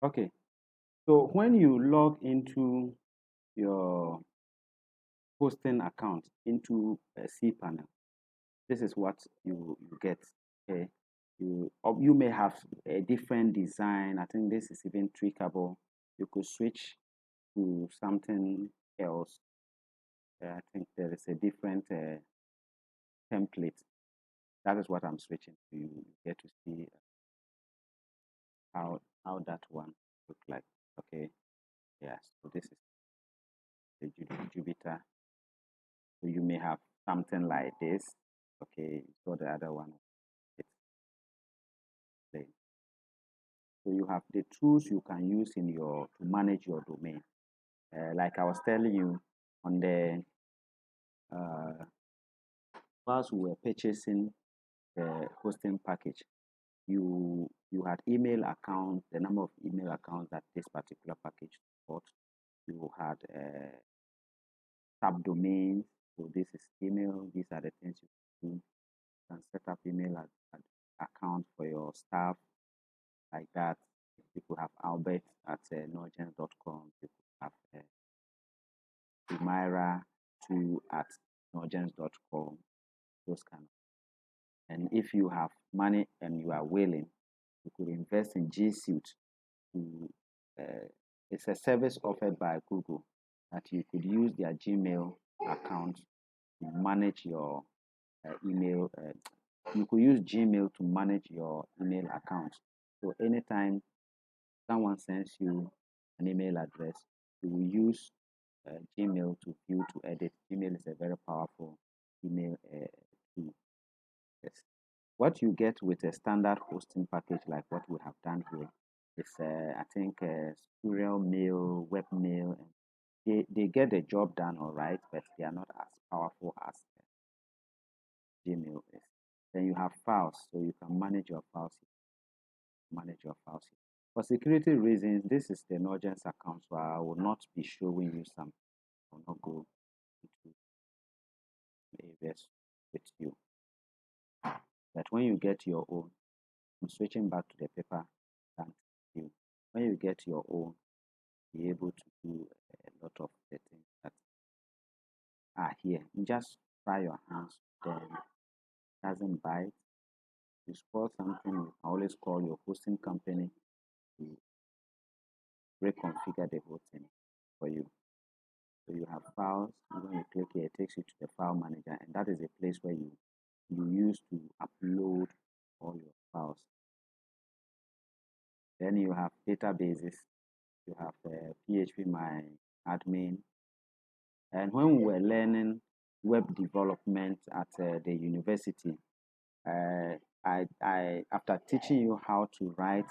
Okay, so when you log into your hosting account into a cpanel, this is what you get. Okay, you may have a different design. I think this is even tweakable. You could switch to something else. I think there is a different template. That is what I'm switching to. You get to see how that one look like. Okay, yeah. So this is the Jupiter. So you may have something like this. Okay, so the other one. It's plain. So you have the tools you can use in your to manage your domain. Like I was telling you on the uh, whilst we were purchasing the hosting package, you had email accounts, the number of email accounts that this particular package supports. You had subdomains. So this is email. These are the things you can do. You can set up email account for your staff like that. You could have Albert at norgens.com. You could have Myra2 at norgens.com. Those kind of. And if you have money and you are willing, you could invest in G Suite. It's a service offered by Google that you could use their Gmail account to manage your email. You could use Gmail to manage your email account. So anytime someone sends you an email address, you will use Gmail to view to edit. Gmail is a very powerful email tool. Yes. What you get with a standard hosting package like what we have done here is, I think, serial mail, webmail, and they get the job done all right, but they are not as powerful as Gmail is. Then you have files, so you can manage your files. For security reasons, this is the Norgens account, so I will not be showing you some. I will not go into areas with you. But when you get your own, I'm switching back to the paper and view. When you get your own, be able to do a lot of the things that are here. You just try your hands, then it doesn't bite. You spoil something, you can always call your hosting company to reconfigure the whole thing for you. So you have files. When you click here, it takes you to the file manager, and that is a place where you use to upload all your files. Then you have databases. You have PHP My Admin. And when we were learning web development at the university, after teaching you how to write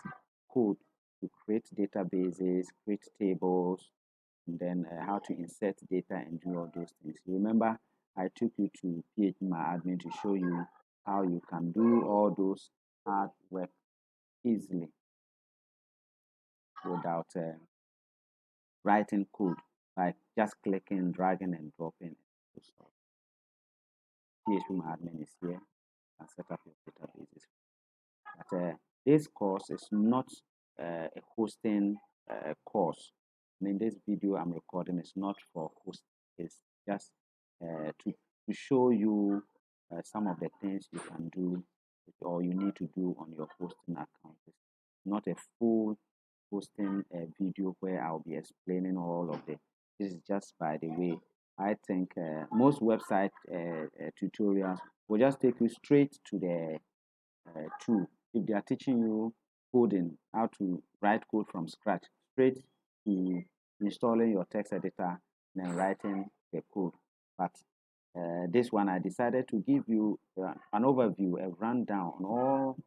code to create databases, create tables, and then how to insert data and do all those things. Remember, I took you to PHP My Admin to show you how you can do all those hard work easily without writing code, like just clicking, dragging, and dropping. So PHP My Admin is here and set up your databases. But this course is not a hosting course. I mean, this video I'm recording is not for hosting. It's just to show you some of the things you can do or you need to do on your hosting account. It's not a full hosting video where I'll be explaining all of this. This is just by the way. I think most website tutorials will just take you straight to the tool. If they are teaching you coding, how to write code from scratch, straight to installing your text editor and then writing the code. But this one, I decided to give you an overview, a rundown on all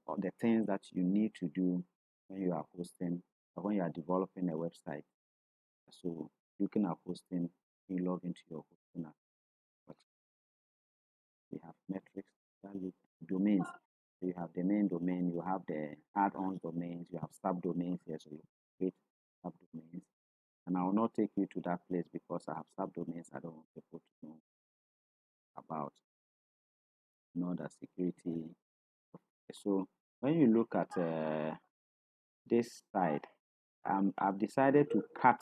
of the things that you need to do when you are hosting or when you are developing a website. So looking at hosting, you log into your hosting account. We have metrics, domains. So you have the main domain, you have the add-ons domains, you have subdomains here, so you create subdomains. And I will not take you to that place because I have subdomains I don't want people to know about. The security. So when you look at this side, I've decided to cut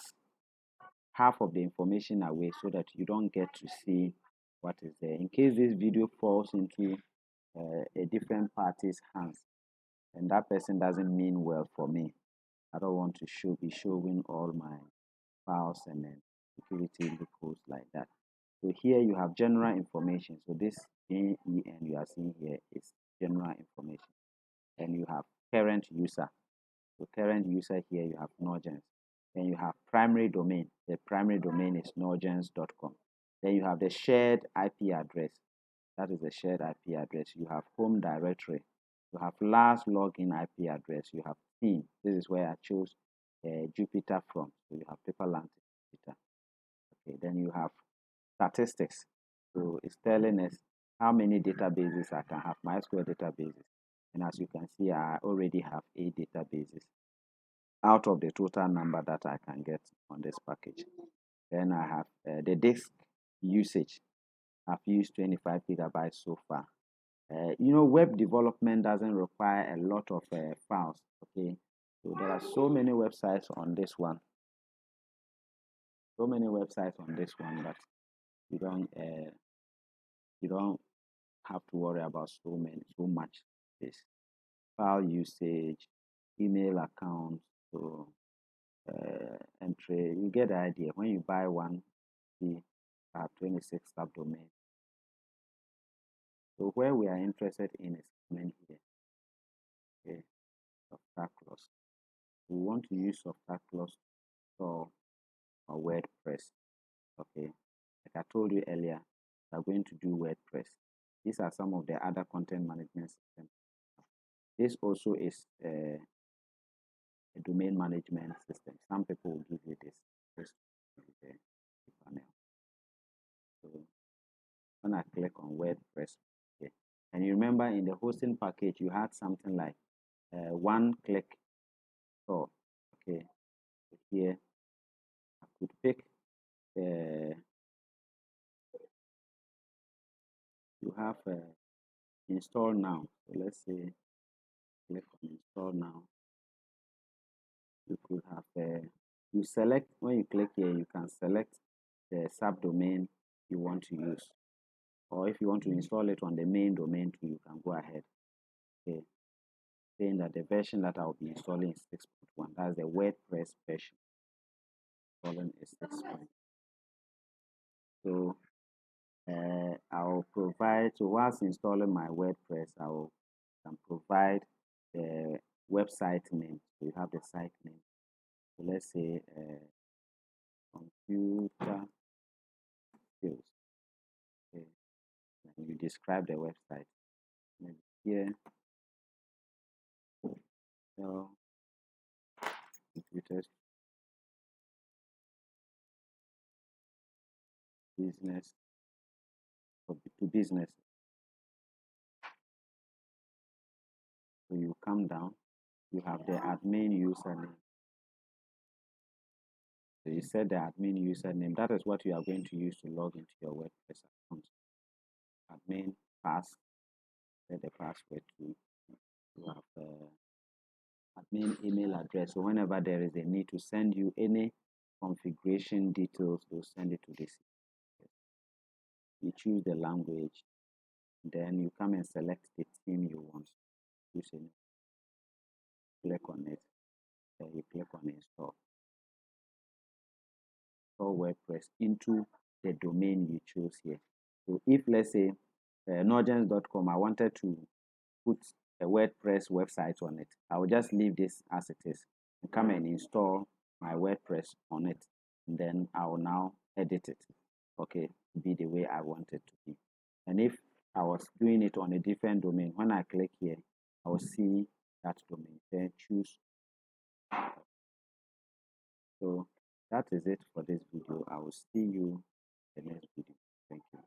half of the information away so that you don't get to see what is there. In case this video falls into a different party's hands and that person doesn't mean well for me, I don't want to be showing all my files and then security loopholes like that. So here you have general information. So this AEN you are seeing here is general information. And you have current user. So current user here you have Norgens. Then you have primary domain. The primary domain is norgens.com. Then you have the shared IP address. That is the shared IP address. You have home directory. You have last login IP address. You have theme. This is where I chose Jupyter from. So you have Paperland Jupyter. Okay, then you have statistics. So it's telling us how many databases I can have, MySQL databases. And as you can see, I already have 8 databases out of the total number that I can get on this package. Then I have the disk usage. I've used 25 gigabytes so far. Web development doesn't require a lot of files. Okay, so there are so many websites on this one. That you don't have to worry about so much this file usage, email accounts, so entry. You get the idea. When you buy one, you have 26 subdomains. So where we are interested in is coming here. Okay, software clause. We want to use software clause for our WordPress. Okay, like I told you earlier, we are going to do WordPress. These are some of the other content management systems. This also is a domain management system. Some people will give you this panel. So when I click on WordPress, okay, and you remember in the hosting package you had something like one-click store. Okay, so here I could pick you have install now. So let's say click on install now. You could have you select, when you click here, you can select the subdomain you want to use, or if you want to install it on the main domain too, you can go ahead. Okay, saying that the version that I'll be installing is 6.1. That's the WordPress version. Installing is 6.1. So I'll provide, so whilst installing my WordPress, I can provide the website name. So you have the site name. So let's say computer skills. Okay. And you describe the website. Maybe here, so computers business to business. So you come down, you have the admin username. So you set the admin username. That is what you are going to use to log into your WordPress account. Admin pass, set the password to. You have admin email address. So whenever there is a need to send you any configuration details, they'll send it to this. You choose the language, then you come and select the theme you want. Using click on it, then you click on install. Install WordPress into the domain you choose here. So if let's say norgens.com, I wanted to put a WordPress website on it, I will just leave this as it is and come and install my WordPress on it, and then I will now edit it, okay, to be the way I want it to be. And if I was doing it on a different domain, when I click here, I will see that domain, then choose. So that is it for this video. I will see you in the next video. Thank you.